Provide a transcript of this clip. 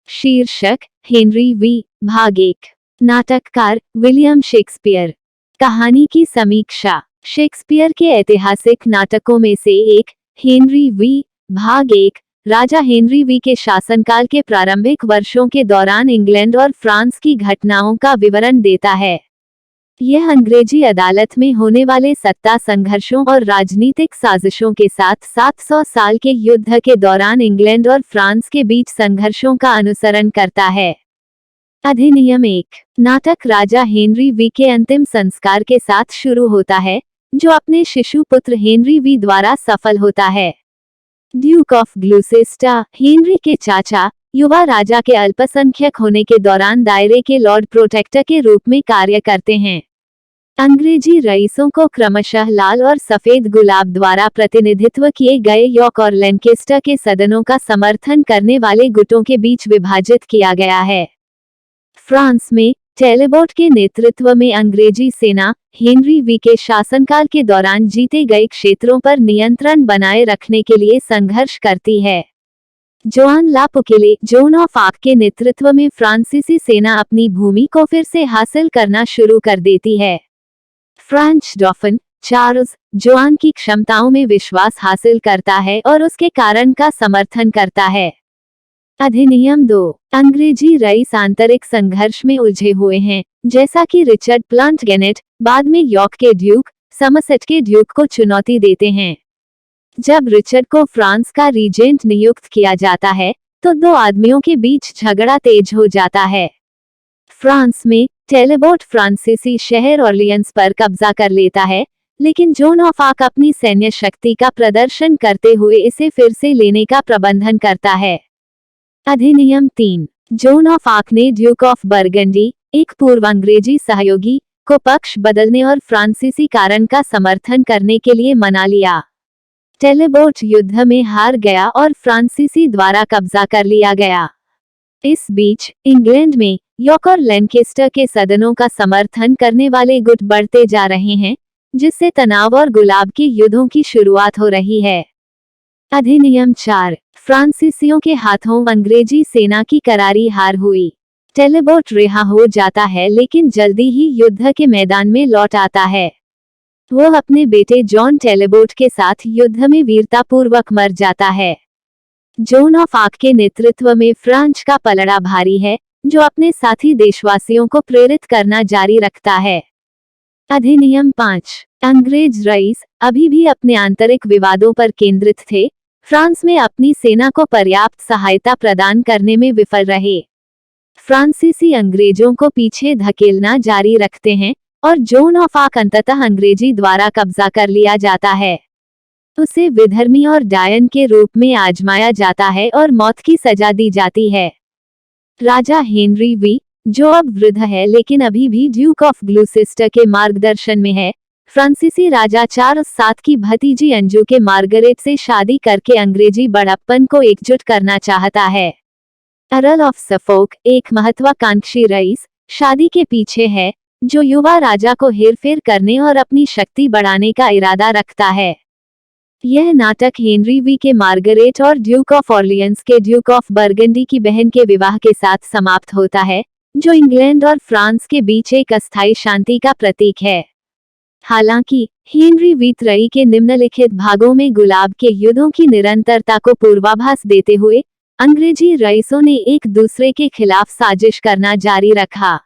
शीर्षक Henry we, भाग 1। नाटककार विलियम शेक्सपियर। कहानी की समीक्षा। शेक्सपियर के ऐतिहासिक नाटकों में से एक हेनरी वी, भाग 1 राजा हेनरी वी के शासनकाल के प्रारंभिक वर्षों के दौरान इंग्लैंड और फ्रांस की घटनाओं का विवरण देता है। यह अंग्रेजी अदालत में होने वाले सत्ता संघर्षों और राजनीतिक साजिशों के साथ 700 साल के युद्ध के दौरान इंग्लैंड और फ्रांस के बीच संघर्षों का अनुसरण करता है। अधिनियम 1। नाटक राजा हेनरी वी के अंतिम संस्कार के साथ शुरू होता है, जो अपने शिशु पुत्र हेनरी वी द्वारा सफल होता है। ड्यूक ऑफ ग्लूसेस्टर, हेनरी के चाचा, युवा राजा के अल्पसंख्यक होने के दौरान दायरे के लॉर्ड प्रोटेक्टर के रूप में कार्य करते हैं। अंग्रेजी रईसों को क्रमशः लाल और सफेद गुलाब द्वारा प्रतिनिधित्व किए गए यॉर्क और लैंकेस्टर के सदनों का समर्थन करने वाले गुटों के बीच विभाजित किया गया है। फ्रांस में टैलेबोट के नेतृत्व में अंग्रेजी सेना हेनरी वी के शासनकाल के दौरान जीते गए क्षेत्रों पर नियंत्रण बनाए रखने के लिए संघर्ष करती है। Joan la Pucelle, Joan of Arc के नेतृत्व में फ्रांसीसी सेना अपनी भूमि को फिर से हासिल करना शुरू कर देती है। फ्रेंच डॉफिन चार्ल्स जोआन की क्षमताओं में विश्वास हासिल करता है और उसके कारण का समर्थन करता है। अधिनियम 2। अंग्रेजी रईस आंतरिक संघर्ष में उलझे हुए हैं, जैसा कि रिचर्ड प्लांटगेनेट, बाद में यॉर्क के ड्यूक, समसेट के ड्यूक को चुनौती देते हैं। जब रिचर्ड को फ्रांस का रीजेंट नियुक्त किया जाता है, तो दो आदमियों के बीच झगड़ा तेज हो जाता है। फ्रांस में टैलेबोट फ्रांसीसी शहर ऑरलियंस पर कब्जा कर लेता है, लेकिन जोन ऑफ आर्क अपनी सैन्य शक्ति का प्रदर्शन करते हुए इसे फिर से लेने का प्रबंधन करता है। अधिनियम 3। जोन ऑफ आर्क ने ड्यूक ऑफ बर्गंडी, एक पूर्व अंग्रेजी सहयोगी, को पक्ष बदलने और फ्रांसीसी कारण का समर्थन करने के लिए मना लिया। टैलेबोट युद्ध में हार गया और फ्रांसीसी द्वारा कब्जा कर लिया गया। इस बीच इंग्लैंड में यॉर्क और लैंकेस्टर के सदनों का समर्थन करने वाले गुट बढ़ते जा रहे हैं, जिससे तनाव और गुलाब के युद्धों की शुरुआत हो रही है। अधिनियम 4। फ्रांसीसियों के हाथों अंग्रेजी सेना की करारी हार हुई। टैलेबोट रिहा हो जाता है, लेकिन जल्दी ही युद्ध के मैदान में लौट आता है। वह अपने बेटे जॉन टैलेबोट के साथ युद्ध में वीरतापूर्वक मर जाता है। जोन ऑफ आर्क के नेतृत्व में फ्रांस का पलड़ा भारी है, जो अपने साथी देशवासियों को प्रेरित करना जारी रखता है। अधिनियम 5। अंग्रेज रईस अभी भी अपने आंतरिक विवादों पर केंद्रित थे, फ्रांस में अपनी सेना को पर्याप्त सहायता प्रदान करने में विफल रहे। फ्रांसीसी अंग्रेजों को पीछे धकेलना जारी रखते हैं और जोन ऑफ आर्क अंततः अंग्रेजी द्वारा कब्जा कर लिया जाता है। उसे विधर्मी और डायन के रूप में आजमाया जाता है और मौत की सजा दी जाती है। राजा हेनरी वी, जो अब वृद्ध है लेकिन अभी भी ड्यूक ऑफ ग्लूसेस्टर के मार्गदर्शन में है, फ्रांसीसी राजा चार्ल्स 7 की भतीजी अंजू के मार्गरेट से शादी करके अंग्रेजी बड़प्पन को एकजुट करना चाहता है। अर्ल ऑफ सफोक, एक महत्वाकांक्षी रईस, शादी के पीछे है, जो युवा राजा को हेरफेर करने और अपनी शक्ति बढ़ाने का इरादा रखता है। यह नाटक हेनरी वी के मार्गरेट और ड्यूक ऑफ ऑरलियंस के ड्यूक ऑफ बर्गंडी की बहन के विवाह के साथ समाप्त होता है, जो इंग्लैंड और फ्रांस के बीच एक अस्थायी शांति का प्रतीक है। हालांकि हेनरी वी त्रयी के निम्नलिखित भागों में गुलाब के युद्धों की निरंतरता को पूर्वाभास देते हुए अंग्रेजी रईसों ने एक दूसरे के खिलाफ साजिश करना जारी रखा।